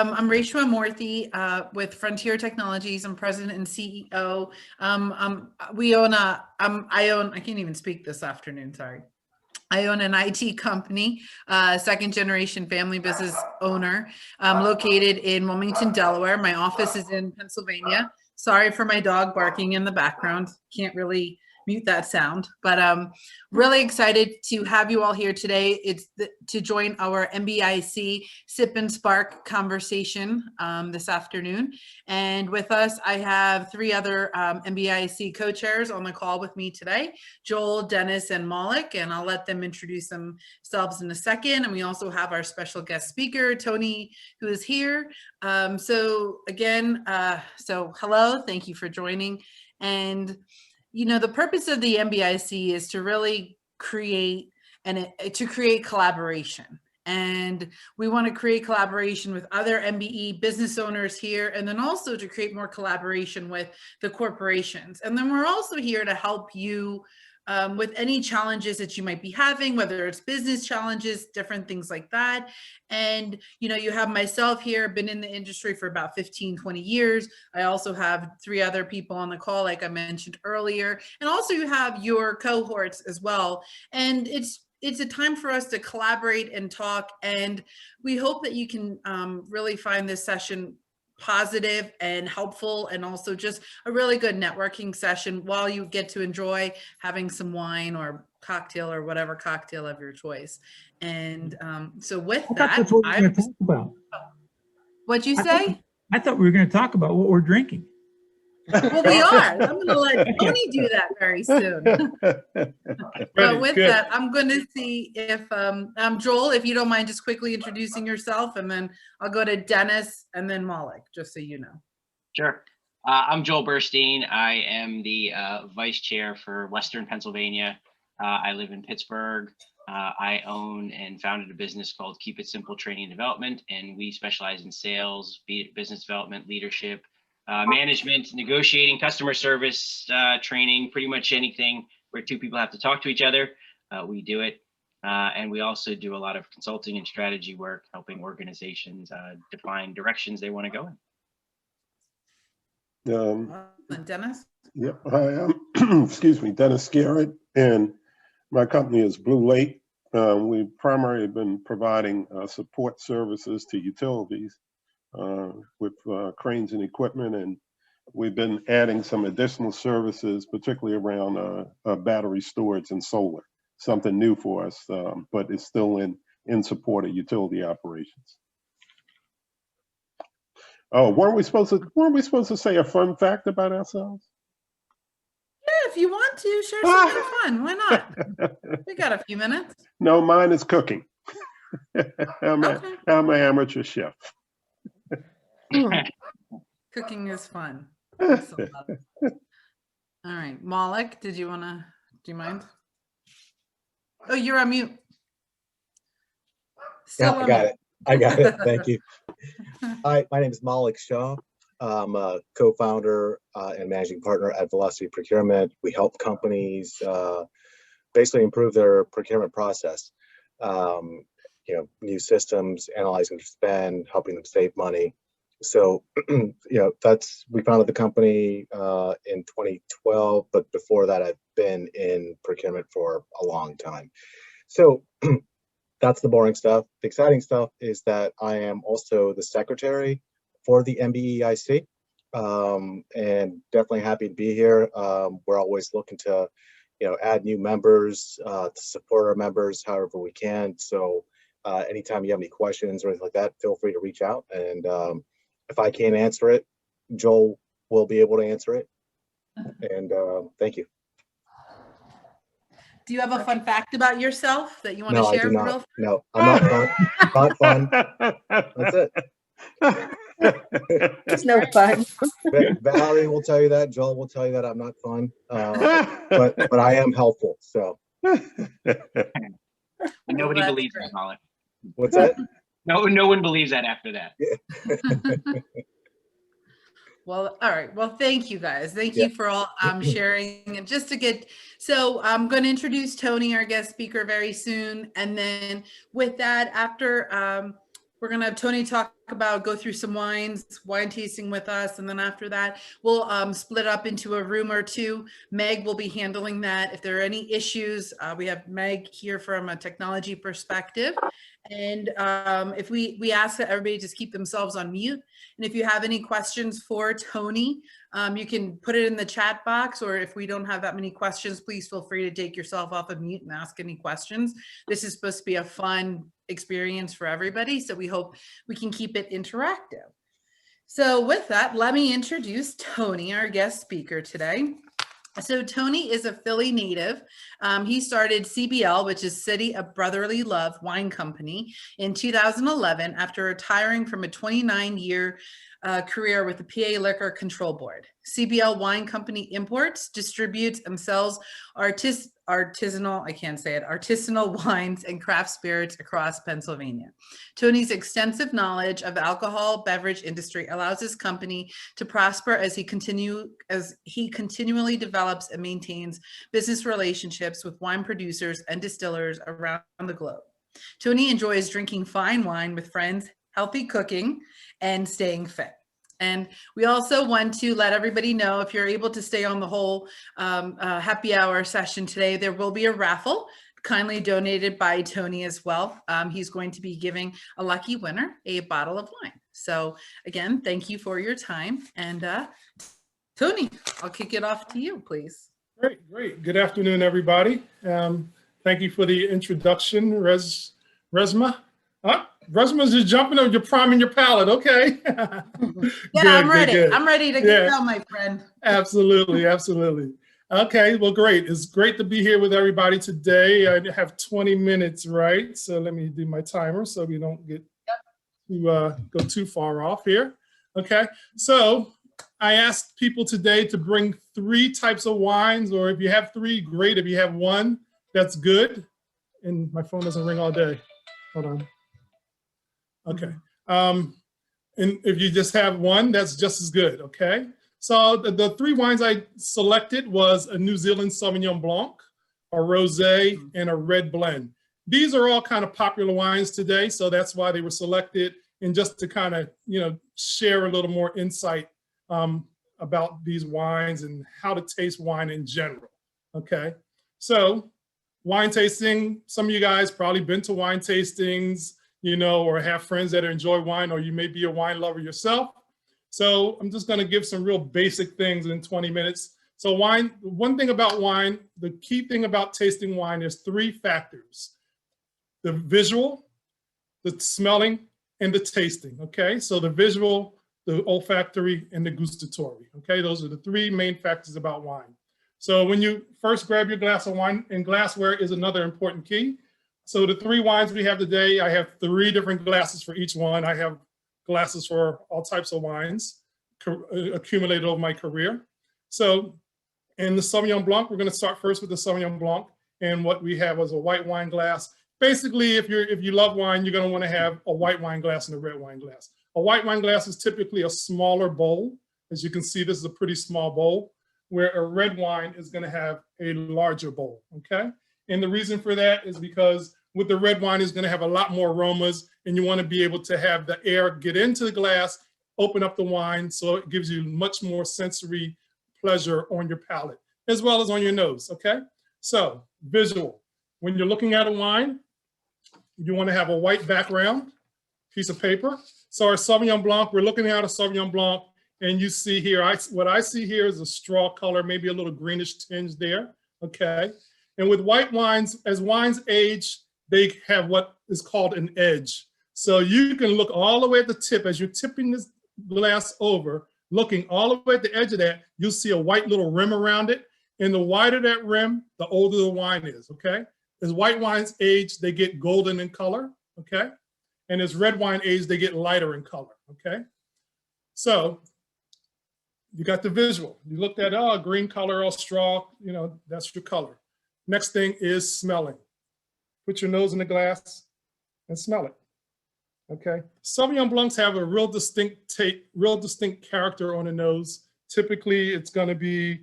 I'm Reshma Morthy with Frontier Technologies. I'm president and CEO. I can't even speak this afternoon, sorry. I own an IT company, second generation family business owner, located in Wilmington, Delaware. My office is in Pennsylvania. Sorry for my dog barking in the background. Can't really mute that sound, but really excited to have you all here today. It's to join our MBEIC Sip and Spark conversation this afternoon. And with us, I have three other MBEIC co-chairs on the call with me today, Joel, Dennis, and Malik, and I'll let them introduce themselves in a second. And we also have our special guest speaker, Tony, who is here. So hello, thank you for joining. And you know, the purpose of the MBEIC is to really create collaboration. And we want to create collaboration with other MBE business owners here, and then also to create more collaboration with the corporations. And then we're also here to help you with any challenges that you might be having, whether it's business challenges, different things like that. And, you know, you have myself here, been in the industry for about 15, 20 years. I also have three other people on the call, like I mentioned earlier. And also you have your cohorts as well. And it's a time for us to collaborate and talk. And we hope that you can really find this session positive and helpful, and also just a really good networking session while you get to enjoy having some wine or cocktail or whatever cocktail of your choice. And so with that, that's what we're going to talk about. What'd you say? I thought we were going to talk about what we're drinking. Well, we are. I'm going to let Tony do that very soon. But with that, I'm going to see if Joel, if you don't mind just quickly introducing yourself, and then I'll go to Dennis and then Malik, just so you know. Sure. I'm Joel Burstein. I am the vice chair for Western Pennsylvania. I live in Pittsburgh. I own and founded a business called Keep It Simple Training and Development, and we specialize in sales, business development, leadership, management, negotiating, customer service, training, pretty much anything where two people have to talk to each other. We do it. And we also do a lot of consulting and strategy work, helping organizations define directions they want to go in. Dennis? Yeah, hi, I'm excuse me, Dennis Garrett, and my company is Blue Lake. We've primarily been providing support services to utilities with cranes and equipment, and we've been adding some additional services, particularly around battery storage and solar. Something new for us, but it's still in support of utility operations. Oh, weren't we supposed to say a fun fact about ourselves? Yeah, if you want to share something fun, why not? We got a few minutes. No, mine is cooking. I'm an amateur chef. Cooking is fun. All right, Malik, do you mind? Oh, you're on mute. Yeah, I got it. Thank you. Hi, my name is Malik Shah. I'm a co-founder and managing partner at Velocity Procurement. We help companies basically improve their procurement process. You know, new systems, analyzing their spend, helping them save money. So, you know, we founded the company in 2012, but before that, I've been in procurement for a long time. So that's the boring stuff. The exciting stuff is that I am also the secretary for the MBEIC, and definitely happy to be here. We're always looking to, you know, add new members to support our members however we can. So anytime you have any questions or anything like that, feel free to reach out. And if I can't answer it, Joel will be able to answer it. And thank you. Do you have a fun fact about yourself that you want to share? I do not. No, I'm not fun. Not fun. That's it. It's no fun. Valerie will tell you that. Joel will tell you that I'm not fun. But I am helpful. So. Nobody believes that, Molly. What's that? No one believes that after that. Well, all right. Well, thank you guys. Thank you for all sharing. And just to get, so I'm going to introduce Tony, our guest speaker, very soon. And then with that, after we're going to have Tony talk about, go through some wines, wine tasting with us. And then after that, we'll split up into a room or two. Meg will be handling that. If there are any issues, we have Meg here from a technology perspective. And if we ask that everybody just keep themselves on mute. And if you have any questions for Tony, you can put it in the chat box, or if we don't have that many questions, please feel free to take yourself off of mute and ask any questions. This is supposed to be a fun experience for everybody, so we hope we can keep it interactive. So with that, let me introduce Tony, our guest speaker today. So Tony is a Philly native. He started CBL, which is City of Brotherly Love Wine Company, in 2011 after retiring from a 29-year career with the PA Liquor Control Board. CBL Wine Company imports, distributes, and sells artisanal wines and craft spirits across Pennsylvania. Tony's extensive knowledge of the alcohol beverage industry allows his company to prosper as he continually develops and maintains business relationships with wine producers and distillers around the globe. Tony enjoys drinking fine wine with friends, healthy cooking, and staying fit. And we also want to let everybody know, if you're able to stay on the whole happy hour session today, there will be a raffle kindly donated by Tony as well. He's going to be giving a lucky winner a bottle of wine. So again, thank you for your time. And Tony, I'll kick it off to you, please. Great. Good afternoon, everybody. Thank you for the introduction, Resma. Resma's just jumping over, you're priming your palate. Okay. Yeah, Good, I'm ready. good. I'm ready to get out, my friend. Absolutely. Okay, well, great. It's great to be here with everybody today. I have 20 minutes, right? So let me do my timer so we don't get to go too far off here. Okay, so I asked people today to bring 3 types of wines, or if you have 3, great. If you have 1, that's good. And my phone doesn't ring all day. Hold on. Okay. And if you just have 1, that's just as good, okay? So the 3 wines I selected was a New Zealand Sauvignon Blanc, a Rosé, and a red blend. These are all kind of popular wines today, so that's why they were selected, and just to kind of, share a little more insight about these wines and how to taste wine in general, okay? So wine tasting, some of you guys probably been to wine tastings, or have friends that enjoy wine, or you may be a wine lover yourself. So I'm just gonna give some real basic things in 20 minutes. So one thing about wine, the key thing about tasting wine is 3 factors: the visual, the smelling, and the tasting, okay? So the visual, the olfactory, and the gustatory, okay? Those are the 3 main factors about wine. So when you first grab your glass of wine, and glassware is another important key. So the 3 wines we have today, I have 3 different glasses for each one. I have glasses for all types of wines accumulated over my career. So in the Sauvignon Blanc, we're going to start first with the Sauvignon Blanc, and what we have is a white wine glass. Basically, if you love wine, you're going to want to have a white wine glass and a red wine glass. A white wine glass is typically a smaller bowl. As you can see, this is a pretty small bowl, where a red wine is going to have a larger bowl, okay? And the reason for that is because with the red wine is going to have a lot more aromas, and you want to be able to have the air get into the glass, open up the wine, so it gives you much more sensory pleasure on your palate, as well as on your nose, okay? So visual, when you're looking at a wine, you want to have a white background, piece of paper. So our Sauvignon Blanc, we're looking at a Sauvignon Blanc, and you see here, what I see here is a straw color, maybe a little greenish tinge there, okay? And with white wines, as wines age, they have what is called an edge. So you can look all the way at the tip as you're tipping this glass over, looking all the way at the edge of that, you'll see a white little rim around it. And the wider that rim, the older the wine is, okay? As white wines age, they get golden in color, okay? And as red wine age, they get lighter in color, okay? So you got the visual. You looked at, green color or straw, that's your color. Next thing is smelling. Put your nose in the glass and smell it, okay? Sauvignon Blancs have a real distinct character on the nose. Typically, it's gonna be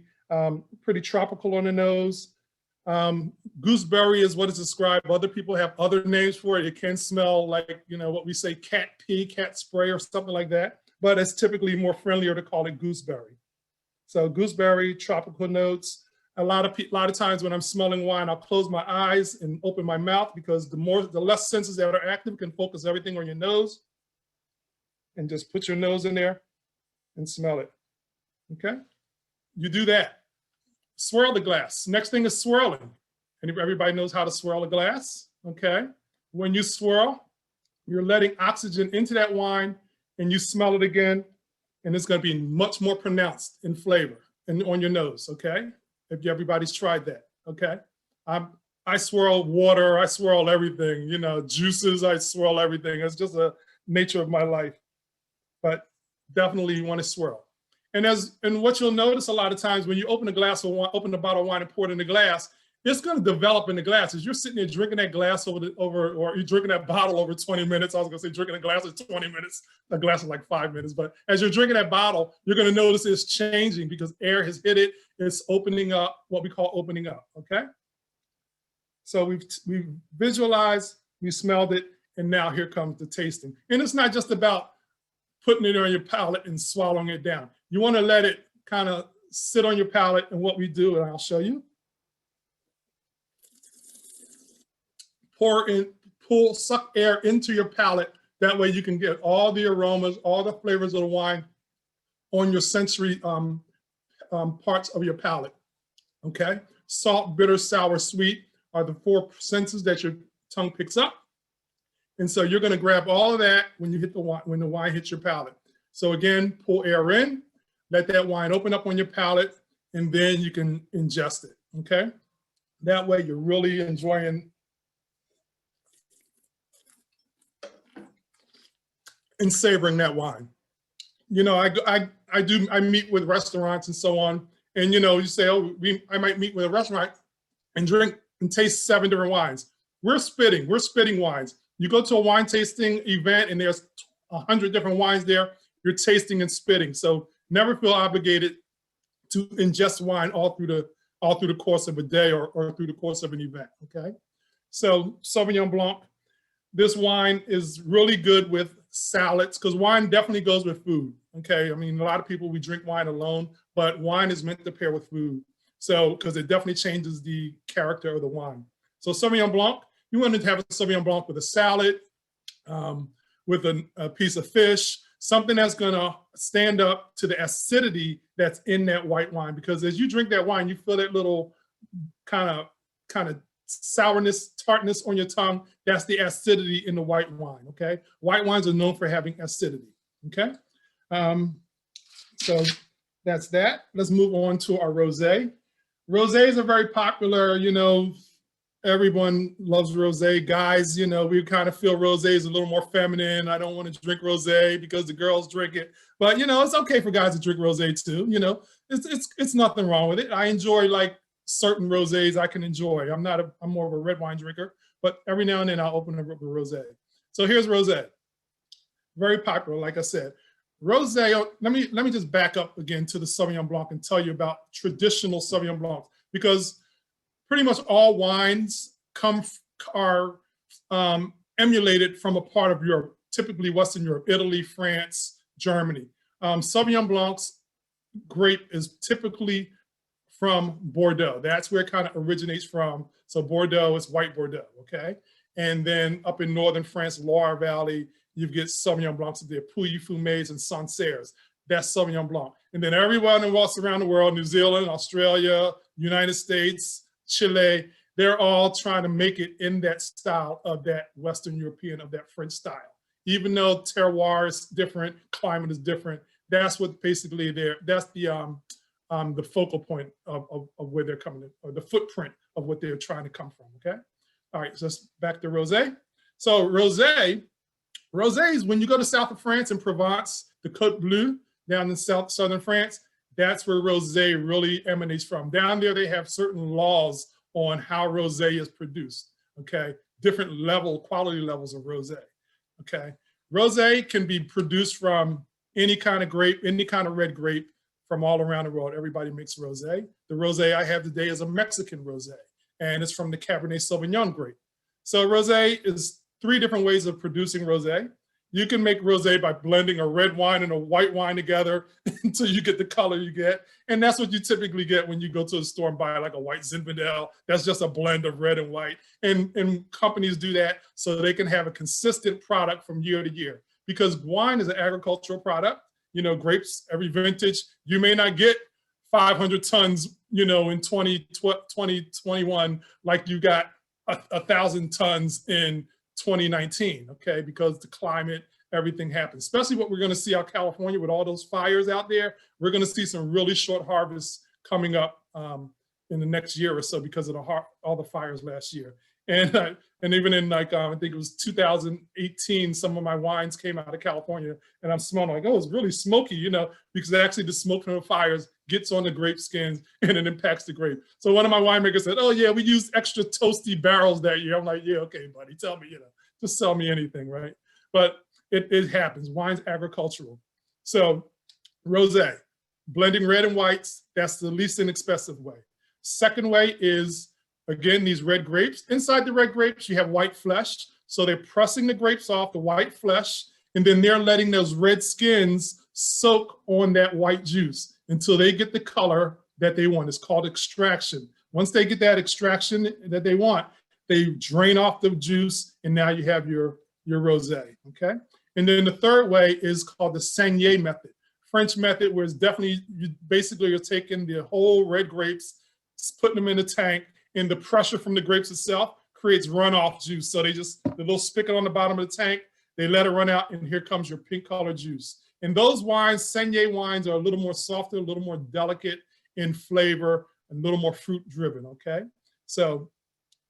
pretty tropical on the nose. Gooseberry is what is described. Other people have other names for it. It can smell like, you know, what we say cat pee, cat spray or something like that, but it's typically more friendlier to call it gooseberry. So gooseberry, tropical notes. A lot of times when I'm smelling wine, I'll close my eyes and open my mouth because the less senses that are active can focus everything on your nose. And just put your nose in there and smell it. Okay, you do that. Swirl the glass. Next thing is swirling. And everybody knows how to swirl a glass. Okay, when you swirl, you're letting oxygen into that wine, and you smell it again, and it's going to be much more pronounced in flavor and on your nose. Okay. If everybody's tried that, okay? I swirl water, I swirl everything, you know, juices, I swirl everything. It's just a nature of my life, but definitely you want to swirl. And what you'll notice a lot of times when you open a glass of wine, open a bottle of wine and pour it in the glass, it's going to develop in the glass. As you're sitting there drinking that glass or you're drinking that bottle over 20 minutes. I was going to say drinking a glass is 20 minutes. A glass is like 5 minutes. But as you're drinking that bottle, you're going to notice it's changing because air has hit it. It's opening up, what we call opening up. Okay. So we've visualized, we smelled it, and now here comes the tasting. And it's not just about putting it on your palate and swallowing it down. You want to let it kind of sit on your palate, and what we do, and I'll show you. Suck air into your palate. That way you can get all the aromas, all the flavors of the wine on your sensory parts of your palate, okay? Salt, bitter, sour, sweet are the 4 senses that your tongue picks up. And so you're gonna grab all of that when you hit the wine, when the wine hits your palate. So again, pull air in, let that wine open up on your palate, and then you can ingest it, okay? That way you're really enjoying and savoring that wine. You know, I meet with restaurants and so on, and you know, you say, oh, I might meet with a restaurant and drink and taste 7 different wines. We're spitting wines. You go to a wine tasting event and there's 100 different wines there, you're tasting and spitting. So never feel obligated to ingest wine all through the course of a day or through the course of an event, okay? So Sauvignon Blanc, this wine is really good with salads because wine definitely goes with food, okay? I mean, a lot of people, we drink wine alone, but wine is meant to pair with food. So, because it definitely changes the character of the wine. So Sauvignon Blanc, you want to have a Sauvignon Blanc with a salad, with a piece of fish, something that's gonna stand up to the acidity that's in that white wine. Because as you drink that wine, you feel that little kind of sourness, tartness on your tongue. That's the acidity in the white wine, okay? White wines are known for having acidity, okay? So that's that. Let's move on to our rosé. Rosés are very popular, you know, everyone loves rosé. Guys, you know, we kind of feel rosé is a little more feminine. I don't want to drink rosé because the girls drink it. But, you know, it's okay for guys to drink rosé too, you know. It's nothing wrong with it. I enjoy like certain rosés I can enjoy. I'm more of a red wine drinker, but every now and then I'll open up a rosé. So here's rosé. Very popular, like I said. Rosé, let me just back up again to the Sauvignon Blanc and tell you about traditional Sauvignon Blancs, because pretty much all wines are emulated from a part of Europe, typically Western Europe, Italy, France, Germany. Sauvignon Blanc's grape is typically from Bordeaux. That's where it kind of originates from. So Bordeaux is white Bordeaux, okay? And then up in northern France, Loire Valley, you get Sauvignon Blancs there, Pouilly Fumés and Sancerres. That's Sauvignon Blanc. And then everyone else around the world, New Zealand, Australia, United States, Chile, they're all trying to make it in that style of that Western European, of that French style. Even though terroir is different, climate is different, that's what basically that's the focal point of where they're coming in, or the footprint of what they're trying to come from, okay? All right, so let's back to rosé. So rosé is when you go to south of France in Provence, the Côte Bleue, down in southern France, that's where rosé really emanates from. Down there, they have certain laws on how rosé is produced, okay? Different quality levels of rosé, okay? Rosé can be produced from any kind of grape, any kind of red grape from all around the world. Everybody makes rosé. The rosé I have today is a Mexican rosé. and it's from the Cabernet Sauvignon grape. So rosé is 3 different ways of producing rosé. You can make rosé by blending a red wine and a white wine together until you get the color you get. And that's what you typically get when you go to a store and buy like a white Zinfandel. That's just a blend of red and white. And companies do that so they can have a consistent product from year to year. Because wine is an agricultural product. You know, grapes, every vintage, you may not get 500 tons, you know, in 2021, like you got 1,000 tons in 2019, okay, because the climate, everything happens. Especially what we're going to see out California with all those fires out there. We're going to see some really short harvests coming up in the next year or so because of all the fires last year. And even in like, I think it was 2018, some of my wines came out of California and I'm smelling like, oh, it's really smoky, you know, because actually the smoke from the fires gets on the grape skins and it impacts the grape. So one of my winemakers said, oh yeah, we used extra toasty barrels that year. I'm like, yeah, okay, buddy, tell me, you know, just sell me anything, right? But it happens, wine's agricultural. So rosé, blending red and whites, that's the least inexpensive way. Second way is, again, these red grapes. Inside the red grapes, you have white flesh. So they're pressing the grapes off the white flesh, and then they're letting those red skins soak on that white juice until they get the color that they want. It's called extraction. Once they get that extraction that they want, they drain off the juice, and now you have your rosé, okay? And then the third way is called the Sanye method, French method, where it's definitely, you're taking the whole red grapes, putting them in a tank, and the pressure from the grapes itself creates runoff juice. So they just, the little spigot on the bottom of the tank, they let it run out, and here comes your pink color juice. And those wines, Sanye wines, are a little more softer, a little more delicate in flavor, a little more fruit driven, okay? So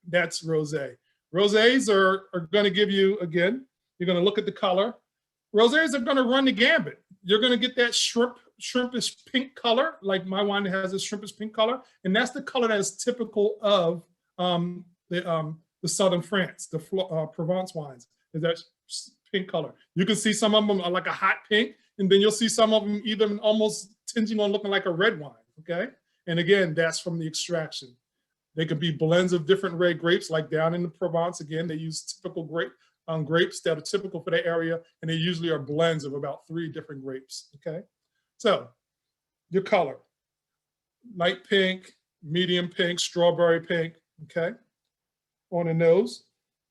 that's rosé. Rosés are gonna give you, again, you're gonna look at the color. Rosés are gonna run the gambit. You're gonna get that shrimpish pink color, like my wine has a shrimpish pink color, and that's the color that is typical of the southern France, the Provence wines, is that pink color. You can see some of them are like a hot pink, and then you'll see some of them even almost tinging on looking like a red wine, okay? And again, that's from the extraction. They could be blends of different red grapes, like down in the Provence, again, they use typical grapes that are typical for the area, and they usually are blends of about 3 different grapes, okay? So your color, light pink, medium pink, strawberry pink, okay? On the nose,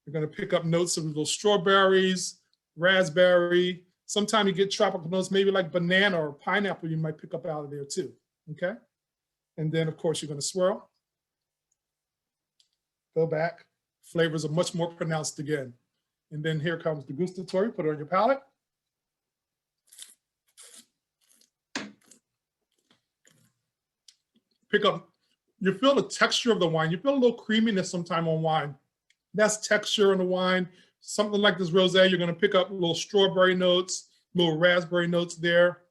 you're gonna pick up notes of little strawberries, raspberry. Sometimes you get tropical notes, maybe like banana or pineapple you might pick up out of there too, okay? And then of course you're gonna swirl. Go back, flavors are much more pronounced again. And then here comes the gustatory, put it on your palate. Pick up, you feel the texture of the wine. You feel a little creaminess sometime on wine. That's texture in the wine. Something like this rosé, you're gonna pick up little strawberry notes, little raspberry notes there,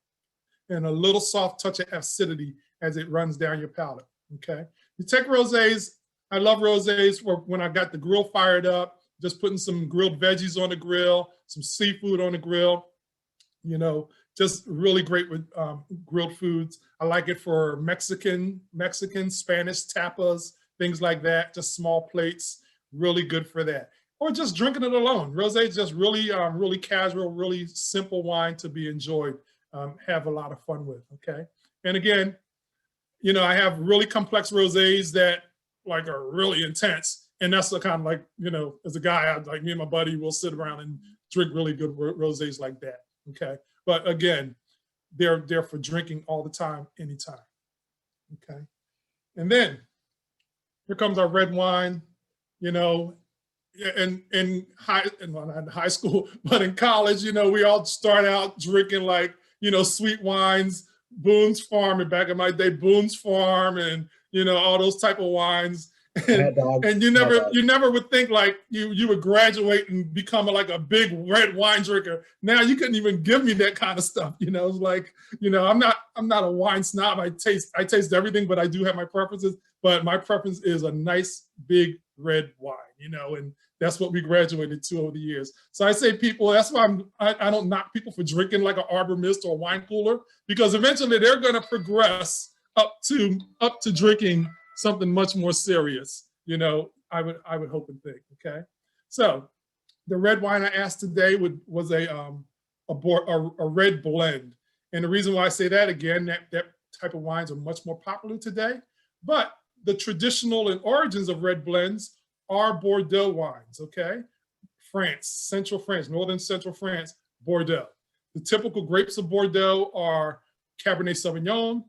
and a little soft touch of acidity as it runs down your palate, okay? You take rosés, I love rosés when I got the grill fired up, just putting some grilled veggies on the grill, some seafood on the grill, you know, just really great with grilled foods. I like it for Mexican, Spanish tapas, things like that, just small plates, really good for that. Or just drinking it alone. Rosé is just really, really casual, really simple wine to be enjoyed, have a lot of fun with, okay? And again, you know, I have really complex rosés that like are really intense. And that's the kind of like, you know, as a guy, like me and my buddy will sit around and drink really good rosés like that, okay? But again, they're for drinking all the time, anytime, okay? And then here comes our red wine, you know, in high school, but in college, you know, we all start out drinking like, you know, sweet wines, Boone's Farm, and back in my day, Boone's Farm, and, you know, all those type of wines. And you never would think like you would graduate and become like a big red wine drinker. Now you couldn't even give me that kind of stuff. You know, it's like, you know, I'm not a wine snob. I taste everything, but I do have my preferences. But my preference is a nice big red wine, you know, and that's what we graduated to over the years. So I say people, that's why I don't knock people for drinking like an Arbor Mist or a wine cooler, because eventually they're going to progress up to drinking something much more serious. you know, I would hope and think. Okay, so the red wine I asked today was a red blend, and the reason why I say that again, that type of wines are much more popular today, but the traditional and origins of red blends are Bordeaux wines. Okay, France, central France, northern central France, Bordeaux. The typical grapes of Bordeaux are Cabernet Sauvignon,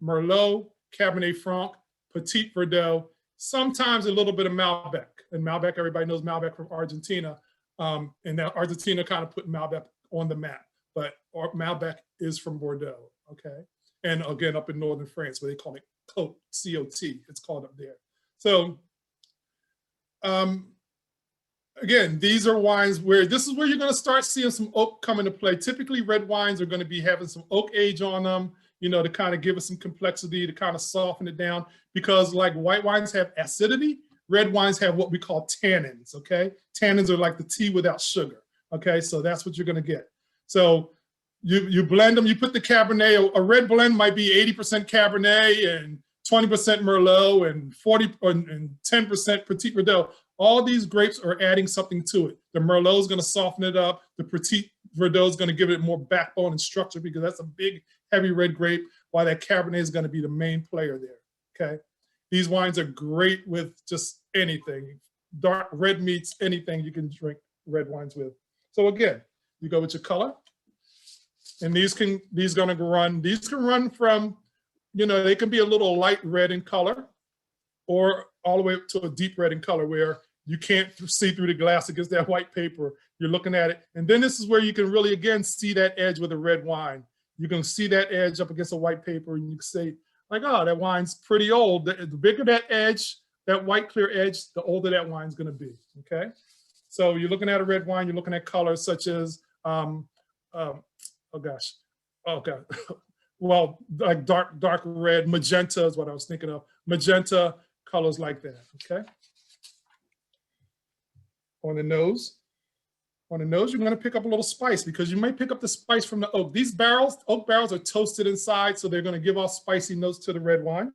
Merlot, Cabernet Franc, Petite Verdeaux, sometimes a little bit of Malbec. And Malbec, everybody knows Malbec from Argentina. And now Argentina kind of put Malbec on the map, but Malbec is from Bordeaux, okay? And again, up in northern France, where they call it Côte, C-O-T, it's called up there. So, again, these are wines where this is where you're going to start seeing some oak come into play. Typically, red wines are going to be having some oak age on them, you know, to kind of give us some complexity, to kind of soften it down. Because like white wines have acidity, red wines have what we call tannins, okay? Tannins are like the tea without sugar, okay? So that's what you're going to get. So you blend them, you put the Cabernet, a red blend might be 80% Cabernet and 20% Merlot and 10% Petite Verdeaux. All these grapes are adding something to it. The Merlot is going to soften it up. The Petite Verdeaux is going to give it more backbone and structure because that's a big, heavy red grape, while that Cabernet is going to be the main player there, okay? These wines are great with just anything. Dark red meats, anything you can drink red wines with. So again, you go with your color, and these can run from, you know, they can be a little light red in color, or all the way up to a deep red in color where you can't see through the glass against that white paper. You're looking at it. And then this is where you can really, again, see that edge with a red wine. You can see that edge up against a white paper, and you can say, like, oh, that wine's pretty old. The bigger that edge, that white clear edge, the older that wine's gonna be, okay? So you're looking at a red wine, you're looking at colors such as, well, like dark red, magenta is what I was thinking of. Magenta, colors like that, okay? On the nose, you're gonna pick up a little spice because you may pick up the spice from the oak. These barrels, oak barrels are toasted inside, so they're gonna give off spicy notes to the red wine,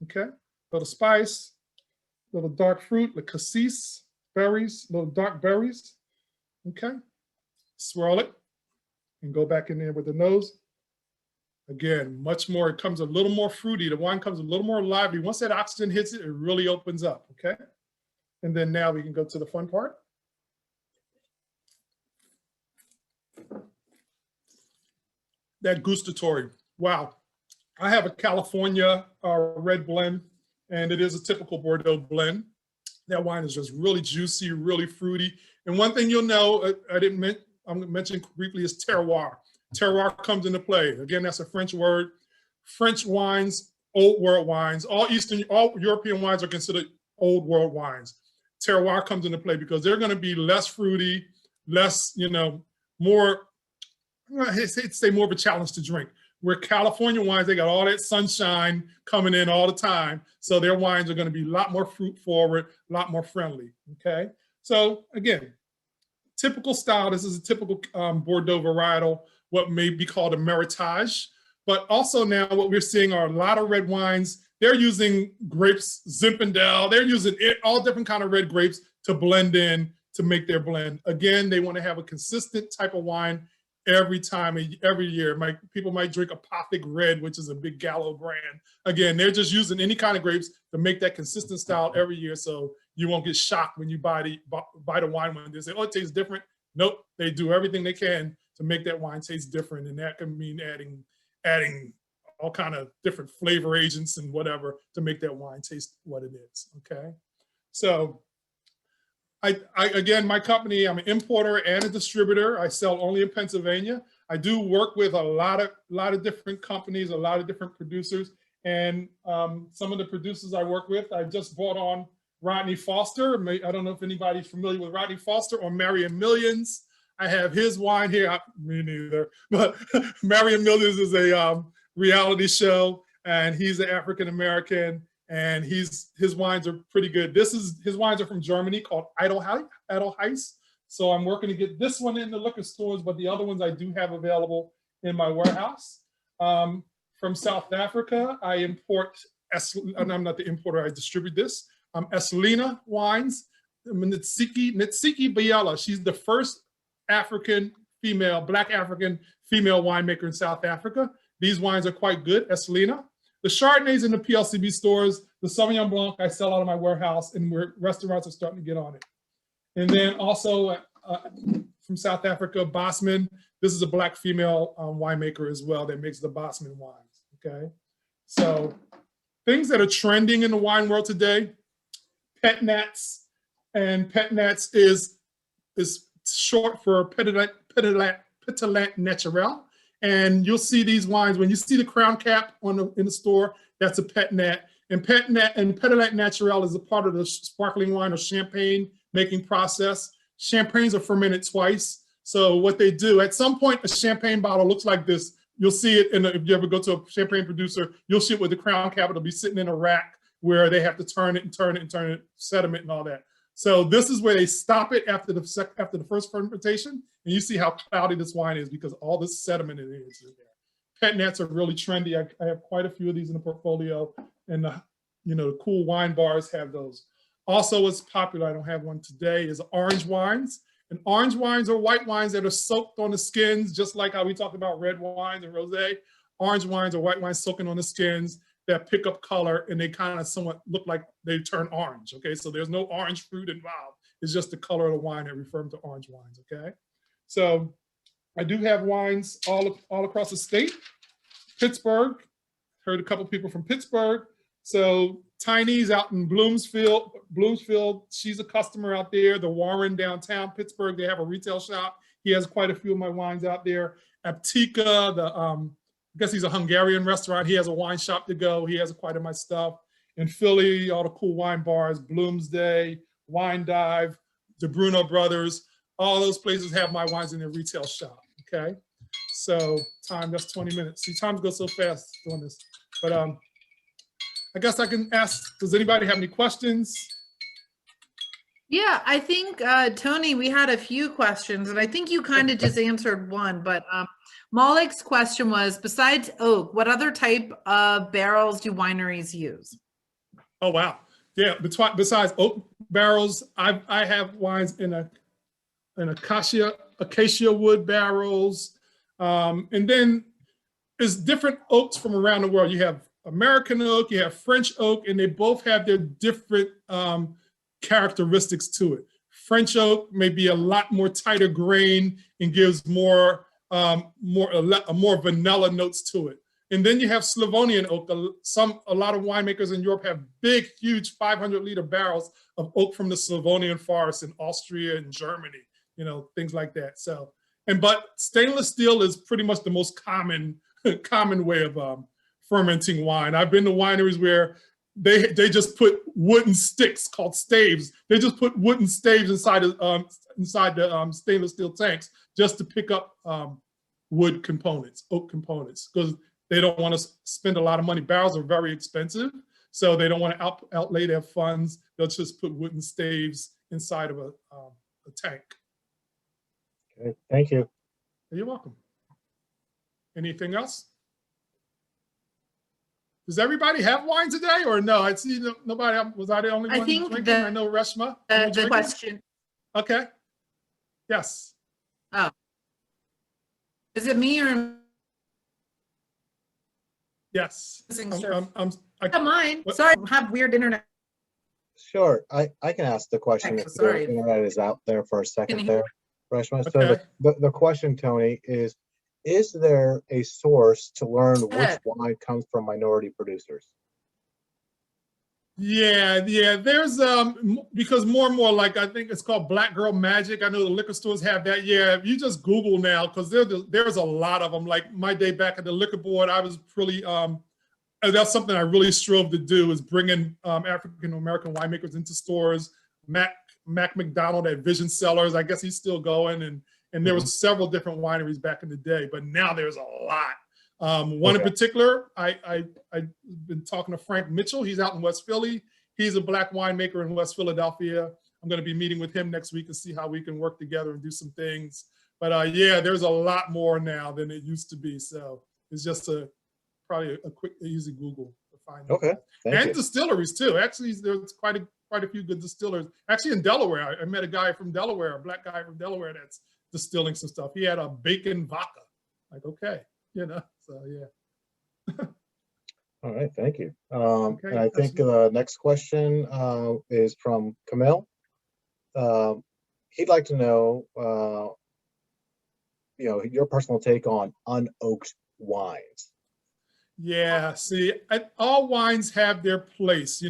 okay? Little spice, little dark fruit, the cassis, berries, little dark berries, okay? Swirl it and go back in there with the nose. Again, much more, it comes a little more fruity. The wine comes a little more lively. Once that oxygen hits it, it really opens up, okay? And then now we can go to the fun part. That gustatory, wow. I have a California red blend, and it is a typical Bordeaux blend. That wine is just really juicy, really fruity. And one thing you'll know, I'm mentioning briefly, is terroir. Terroir comes into play. Again, that's a French word. French wines, old world wines, all European wines are considered old world wines. Terroir comes into play because they're going to be less fruity, less, you know, more, I hate to say more of a challenge to drink. Where California wines, they got all that sunshine coming in all the time. So their wines are going to be a lot more fruit forward, a lot more friendly, okay? So again, typical style, this is a typical Bordeaux varietal, what may be called a Meritage. But also now what we're seeing are a lot of red wines. They're using grapes, Zinfandel, they're using all different kind of red grapes to blend in to make their blend. Again, they want to have a consistent type of wine every time, every year. People might drink Apothic Red, which is a big Gallo brand. Again, they're just using any kind of grapes to make that consistent style every year, so you won't get shocked when you buy the wine when they say, oh, it tastes different. Nope, they do everything they can to make that wine taste different, and that can mean adding all kind of different flavor agents and whatever to make that wine taste what it is, okay? So again, my company, I'm an importer and a distributor. I sell only in Pennsylvania. I do work with a lot of different companies, a lot of different producers. And some of the producers I work with, I just brought on Rodney Foster. I don't know if anybody's familiar with Rodney Foster, or Marion Millions. I have his wine here, me neither, but Marion Millions is a reality show, and he's an African-American, and his wines are pretty good. His wines are from Germany, called Edelweiss. So I'm working to get this one in the liquor stores, but the other ones I do have available in my warehouse. From South Africa, I import, and I'm not the importer, I distribute this. Eselina Wines, Nitsiki Biela. She's the first Black African female winemaker in South Africa. These wines are quite good, Eselina. The Chardonnays in the PLCB stores, the Sauvignon Blanc I sell out of my warehouse, and where restaurants are starting to get on it. And then also from South Africa, Bosman. This is a Black female winemaker as well that makes the Bosman wines, okay? So things that are trending in the wine world today, Pet Nats, and Pet Nats is short for Pétillant Naturel. And you'll see these wines, when you see the crown cap in the store, that's a Pet Nat. And Pétillant Naturel is a part of the sparkling wine or champagne making process. Champagnes are fermented twice. So what they do, at some point, a champagne bottle looks like this. You'll see it if you ever go to a champagne producer, you'll see it with the crown cap. It'll be sitting in a rack where they have to turn it, sediment and all that. So this is where they stop it after the first fermentation. And you see how cloudy this wine is because all this sediment in it is in there. Pet Nats are really trendy. I have quite a few of these in the portfolio, and the cool wine bars have those. Also, what's popular, I don't have one today, is orange wines. And orange wines are white wines that are soaked on the skins, just like how we talked about red wines and rosé. Orange wines are white wines soaking on the skins that pick up color, and they kind of somewhat look like they turn orange, okay? So there's no orange fruit involved. It's just the color of the wine that refers to orange wines, okay? So I do have wines all across the state. Pittsburgh, heard a couple people from Pittsburgh. So Tiny's out in Bloomsfield, she's a customer out there. The Warren downtown Pittsburgh, they have a retail shop. He has quite a few of my wines out there. Aptica, I guess he's a Hungarian restaurant. He has a wine shop to go. He has quite of my stuff. In Philly, all the cool wine bars, Bloomsday, Wine Dive, the Bruno Brothers, all those places have my wines in their retail shop, okay? So that's 20 minutes. See, time goes so fast doing this. But I guess I can ask, does anybody have any questions? Yeah, I think, Tony, we had a few questions, and I think you kind of just answered one, but Malik's question was, besides oak, what other type of barrels do wineries use? Oh, wow. Yeah, besides oak barrels, I have wines in acacia wood barrels. And then there's different oaks from around the world. You have American oak, you have French oak, and they both have their different characteristics to it. French oak may be a lot more tighter grain and gives more vanilla notes to it. And then you have Slavonian oak. A lot of winemakers in Europe have big, huge 500-liter barrels of oak from the Slavonian forest in Austria and Germany, things like that. So, but stainless steel is pretty much the most common way of fermenting wine. I've been to wineries where they just put wooden sticks called staves. They just put wooden staves inside the stainless steel tanks just to pick up wood components, oak components, because they don't want to spend a lot of money. Barrels are very expensive, so they don't want to outlay their funds. They'll just put wooden staves inside of a tank. Okay, thank you. You're welcome. Anything else? Does everybody have wine today or no? I see nobody. Was I the only one drinking? I know Reshma. The question. Okay. Yes. Oh. Is it me or? Yes. Come mine. Sorry, I have weird internet. Sure, I can ask the question if the internet is out there for a second there, Reshma. Okay. So the question, Tony, is there a source to learn which wine comes from minority producers? Yeah. There's because more and more, like I think it's called Black Girl Magic. I know the liquor stores have that. Yeah, you just Google now because there's a lot of them. Like my day back at the liquor board, I was really that's something I really strove to do, is bringing African American winemakers into stores. Mac McDonald at Vision Cellars, I guess he's still going, and there was several different wineries back in the day, but now there's a lot. One in particular, I've been talking to Frank Mitchell. He's out in West Philly. He's a Black winemaker in West Philadelphia. I'm going to be meeting with him next week and see how we can work together and do some things. But yeah, there's a lot more now than it used to be. So it's just probably a quick, easy Google to find. Okay. And distilleries too. Actually, there's quite quite a few good distillers. Actually, in Delaware, I met a guy from Delaware, a black guy from Delaware that's distilling some stuff. He had a bacon vodka. Like, okay, so yeah. All right, thank you. Okay, And I think the next question is from Camille. He'd like to know, your personal take on unoaked wines. Yeah, see, all wines have their place.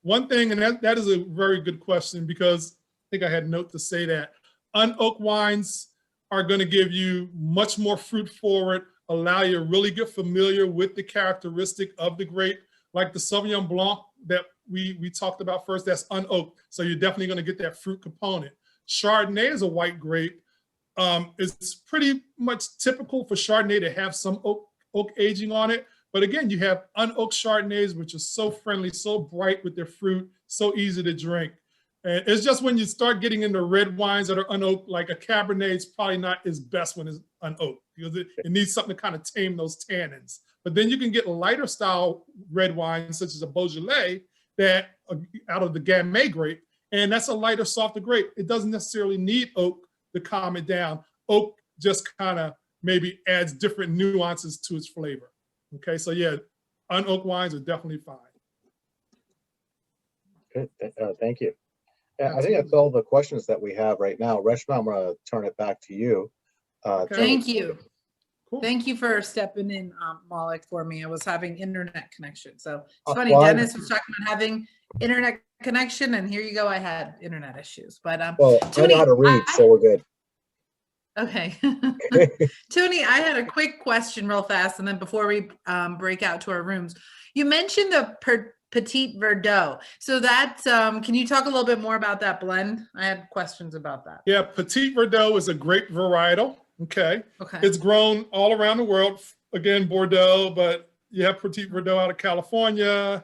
One thing, and that is a very good question, because I think I had a note to say that unoaked wines are going to give you much more fruit forward, allow you to really get familiar with the characteristic of the grape, like the Sauvignon Blanc that we talked about first, that's unoaked. So you're definitely going to get that fruit component. Chardonnay is a white grape. It's pretty much typical for Chardonnay to have some oak aging on it. But again, you have unoaked Chardonnays, which are so friendly, so bright with their fruit, so easy to drink. And it's just when you start getting into red wines that are unoaked, like a Cabernet, it's probably not its best when it's unoaked, because it needs something to kind of tame those tannins. But then you can get lighter style red wines, such as a Beaujolais, that out of the Gamay grape, and that's a lighter, softer grape. It doesn't necessarily need oak to calm it down. Oak just kind of maybe adds different nuances to its flavor. Okay, so yeah, unoaked wines are definitely fine. Good, thank you. Yeah, I think that's all the questions that we have right now. Reshma, I'm going to turn it back to you. Okay. Thank you. Cool. Thank you for stepping in, Malik, for me. I was having internet connection. So it's funny, well, Dennis was talking about having internet connection, and here you go, I had internet issues. But Well, Tony, I know how to read, so we're good. Okay. Tony, I had a quick question real fast, and then before we break out to our rooms, you mentioned the Petite Verdeaux. So that's, can you talk a little bit more about that blend? I had questions about that. Yeah, Petite Verdeaux is a grape varietal. Okay. Okay. It's grown all around the world. Again, Bordeaux, but you have Petite Verdeaux out of California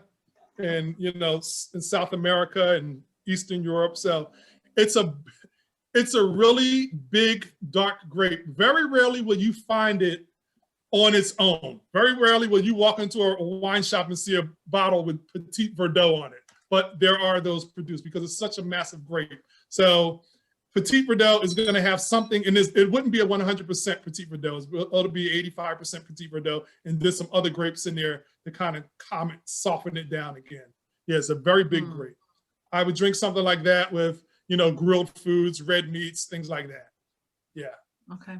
and, in South America and Eastern Europe. So it's a really big, dark grape. Very rarely will you find it on its own. Very rarely will you walk into a wine shop and see a bottle with Petite Verdeaux on it. But there are those produced because it's such a massive grape. So Petite Verdeaux is going to have something in this. It wouldn't be a 100% Petite Verdeaux. It'll be 85% Petite Verdeaux, and there's some other grapes in there to kind of soften it down again. Yeah, it's a very big grape. I would drink something like that with, grilled foods, red meats, things like that. Yeah. Okay.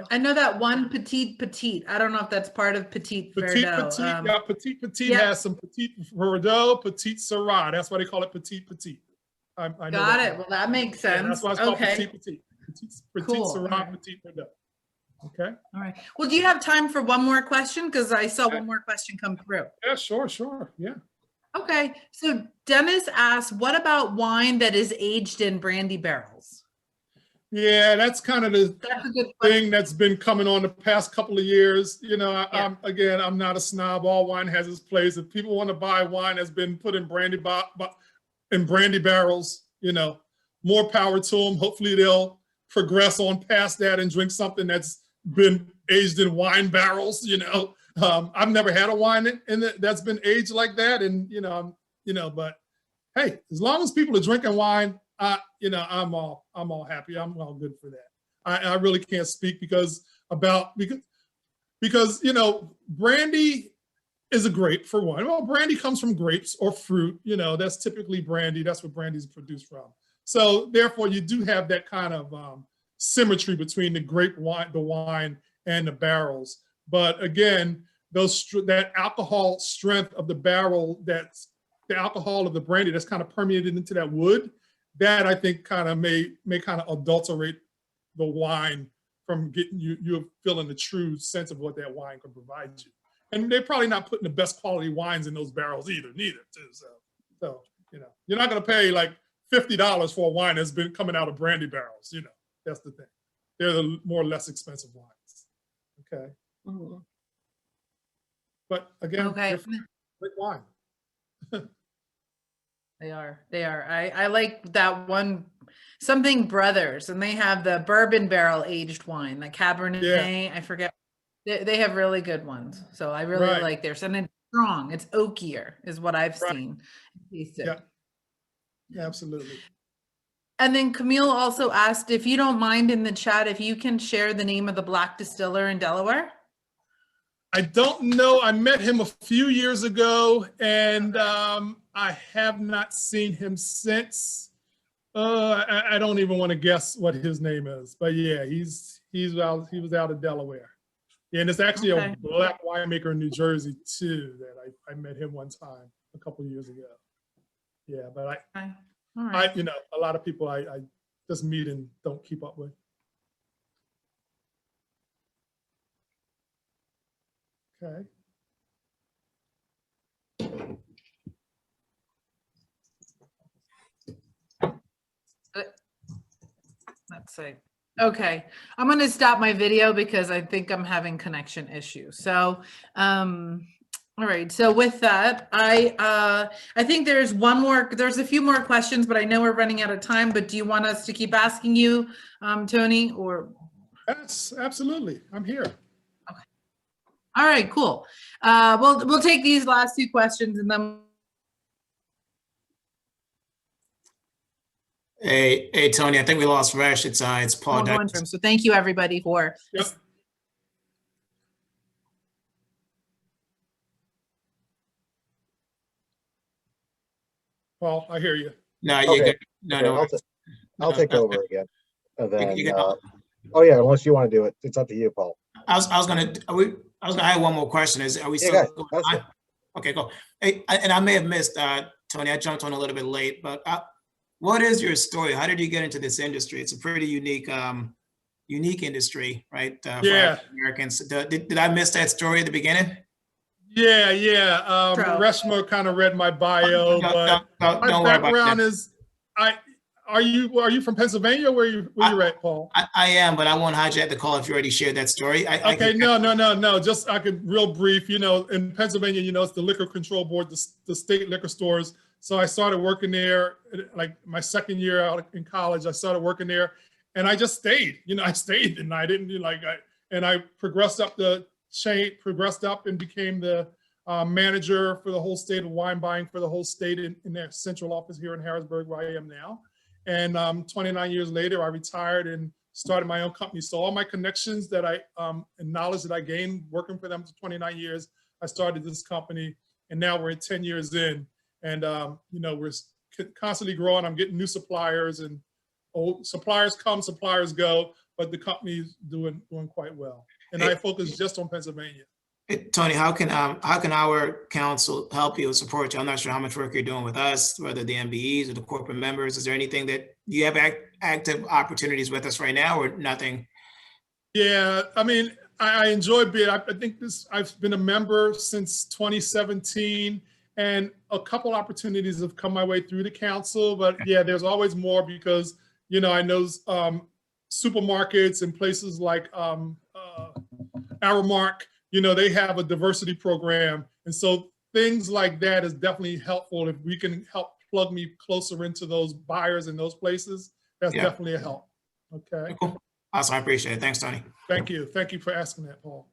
I know that one Petite. I don't know if that's part of Petite Verdeaux. Petite has some Petite Verdeaux, Petite Syrah. That's why they call it Petite. I know Got it. Well, that makes sense. Yeah, that's why it's called Petite. Cool. Syrah, Petite Verdeaux. Okay. All right. Well, do you have time for one more question? Because I saw one more question come through. Yeah, sure. Yeah. Okay. So Dennis asked, what about wine that is aged in brandy barrels? Yeah, that's kind of the thing that's been coming on the past couple of years. I'm not a snob. All wine has its place. If people want to buy wine that's been put in brandy barrels, more power to them. Hopefully they'll progress on past that and drink something that's been aged in wine barrels. I've never had a wine that's been aged like that, and but hey, as long as people are drinking wine, I'm all happy. I'm all good for that. I really can't speak because brandy is a grape for one. Well, brandy comes from grapes or fruit. That's typically brandy. That's what brandy is produced from. So therefore, you do have that kind of symmetry between the grape wine, the wine, and the barrels. But again, that alcohol strength of the barrel, that's the alcohol of the brandy that's kind of permeated into that wood, that I think kind of may kind of adulterate the wine from getting you're feeling the true sense of what that wine can provide you. And they're probably not putting the best quality wines in those barrels neither too. So you're not going to pay like $50 for a wine that's been coming out of brandy barrels. That's the thing. They're the more or less expensive wines. Okay. Mm-hmm. But again, great wine. They are. I like that one, something Brothers, and they have the bourbon barrel aged wine, the Cabernet. Yeah. I forget. They have really good ones. So I really like theirs, and it's strong. It's oakier, is what I've seen. Yeah. Absolutely. And then Camille also asked if you don't mind in the chat, if you can share the name of the black distiller in Delaware. I don't know. I met him a few years ago, and I have not seen him since. I don't even want to guess what his name is, but yeah, he was out of Delaware. Yeah, and it's actually Okay. a black winemaker in New Jersey too that I met him one time a couple of years ago. Yeah, but Okay. All right. a lot of people I just meet and don't keep up with. Okay. Let's see. Okay, I'm going to stop my video because I think I'm having connection issues. So, all right. So with that, I think there's a few more questions, but I know we're running out of time. But do you want us to keep asking you, Tony, or? Yes, absolutely. I'm here. Okay. All right, cool. We'll take these last two questions and then. Hey, Tony, I think we lost Resh. It's Paul. So thank you everybody for. Yep. Paul, I hear you. No, you're Okay. good. No. I'll take over again. And then, You can- oh yeah, unless you want to do it, it's up to you, Paul. I was gonna add one more question. Are we still? Yeah, go ahead. That's Okay, cool. Hey, and I may have missed Tony. I jumped on a little bit late, but what is your story? How did you get into this industry? It's a pretty unique industry, right? Yeah. For Americans. Did I miss that story at the beginning? Yeah. True. Reshma kind of read my bio, but Don't my worry about background that. is are you from Pennsylvania? Where you at, Paul? I am, but I won't hijack the call if you already shared that story. Okay, no. Just I could real brief. In Pennsylvania, it's the Liquor Control Board, the state liquor stores. So I started working there, like my second year out in college. I started working there, and I just stayed. I stayed, and I didn't and I progressed up the chain, and became the manager for the whole state of wine buying for the whole state in their central office here in Harrisburg, where I am now. And 29 years later, I retired and started my own company. So all my connections that and knowledge that I gained working for them for 29 years, I started this company, and now we're 10 years in, and we're constantly growing. I'm getting new suppliers, and old suppliers come, suppliers go, but the company's doing quite well. And I focus just on Pennsylvania. Tony, how can our council help you or support you? I'm not sure how much work you're doing with us, whether the MBEs or the corporate members. Is there anything that you have active opportunities with us right now, or nothing? Yeah, I mean, I enjoy being. I think I've been a member since 2017, and a couple opportunities have come my way through the council. But yeah, there's always more because I know supermarkets and places like Aramark. They have a diversity program. And so things like that is definitely helpful. If we can help plug me closer into those buyers in those places, that's definitely a help. Okay. Cool. Awesome. I appreciate it. Thanks, Tony. Thank you. Thank you for asking that, Paul.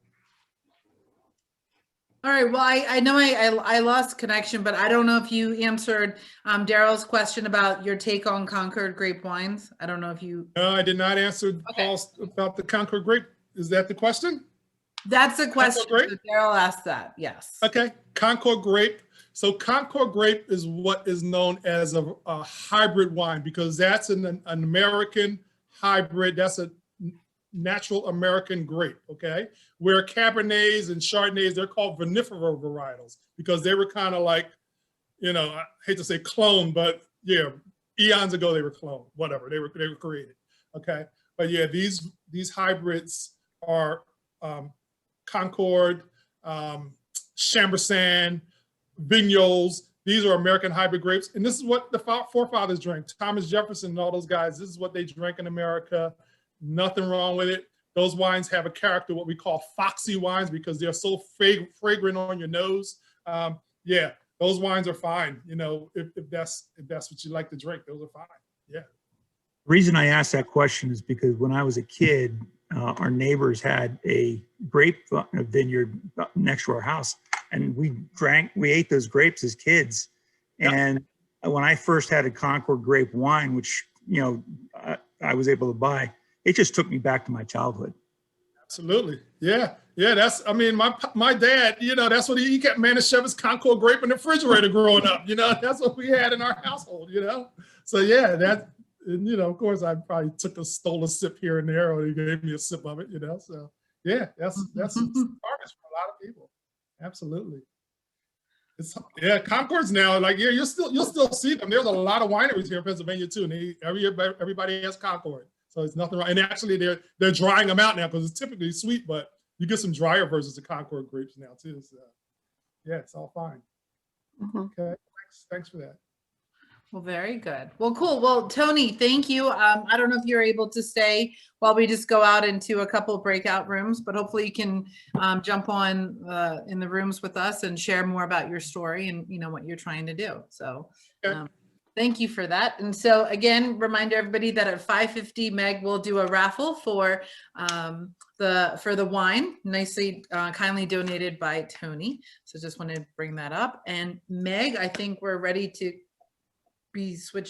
All right. Well, I know I lost connection, but I don't know if you answered Daryl's question about your take on Concord Grape wines. I don't know if you. No, I did not answer Paul's about the Concord Grape. Is that the question? That's a question. Grape? So Daryl asked that. Yes. Okay. Concord Grape. So Concord Grape is what is known as a hybrid wine, because that's an American hybrid. That's a natural American grape. Okay. Where Cabernets and Chardonnays, they're called vinifera varietals because they were kind of like, I hate to say cloned, but yeah, eons ago they were cloned. Whatever, they were created. Okay. But yeah, these hybrids are Concord, Chambourcin, Vignoles. These are American hybrid grapes. And this is what the forefathers drank. Thomas Jefferson and all those guys, this is what they drank in America. Nothing wrong with it. Those wines have a character, what we call foxy wines, because they're so fragrant on your nose. Yeah, those wines are fine. If that's what you like to drink, those are fine. Yeah. The reason I asked that question is because when I was a kid, our neighbors had a grape vineyard next to our house, and we ate those grapes as kids. Yep. And when I first had a Concord Grape wine, which, I was able to buy, it just took me back to my childhood. Absolutely. Yeah. Yeah. My dad, that's what he kept Manischewitz Concord Grape in the refrigerator growing up. That's what we had in our household, So yeah, of course I probably stole a sip here and there, or he gave me a sip of it, So yeah, that's harvest for a lot of people. Absolutely. Concords now, you'll still see them. There's a lot of wineries here in Pennsylvania too, and everybody has Concord. So it's nothing wrong. And actually, they're drying them out now because it's typically sweet, but you get some drier versions of Concord grapes now too. So yeah, it's all fine. Okay, thanks for that. Well, very good. Well, cool. Well, Tony, thank you. I don't know if you're able to stay while we just go out into a couple of breakout rooms, but hopefully you can jump on in the rooms with us and share more about your story and what you're trying to do. So thank you for that. And so again, remind everybody that at 5:50, Meg will do a raffle for the wine, nicely, kindly donated by Tony. So just want to bring that up. And Meg, I think we're ready to be switched